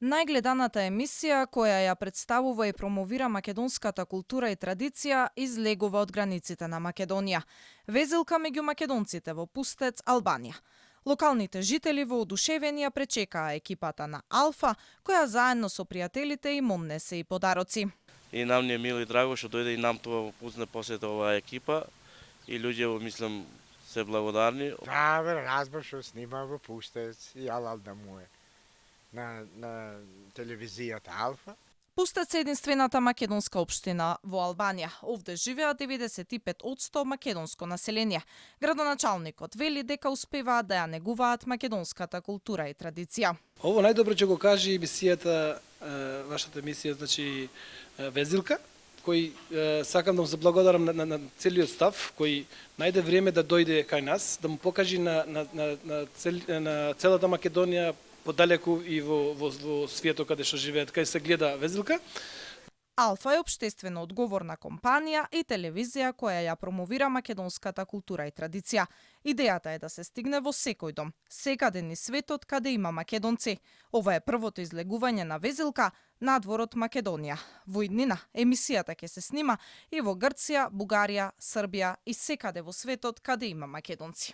Најгледаната емисија која ја представува и промовира македонската култура и традиција излегува од границите на Македонија. Везилка меѓу македонците во Пустец, Албанија. Локалните жители воодушевени ја пречекаа екипата на Алфа, која заедно со пријателите им однесе и подароци. И нам ни е мило и драго што дојде и нам тоа пусне посета оваа екипа и луѓе мислам се благодарни. Да, бе, разбрав што снима во Пустец и алал да му е на телевизијата Алфа. Пустец е единствената македонска општина во Албанија. Овде живеат 95% македонско население. Градоначалникот вели дека успеваат да ја негуваат македонската култура и традиција. Ово најдобро ќе го кажи емисијата, вашата емисија, значи Везилка, кој сакам да му се благодарам на целиот став, кој најде време да дојде кај нас, да му покажи на целата Македонија подалеку и во светот каде што живеат, кај се гледа Везилка. Алфа е општествено одговорна компанија и телевизија која ја промовира македонската култура и традиција. Идејата е да се стигне во секој дом, секаде низ светот каде има македонци. Ова е првото излегување на Везилка надвор од Македонија. Во иднина емисијата ќе се снима и во Грција, Бугарија, Србија и секаде во светот каде има македонци.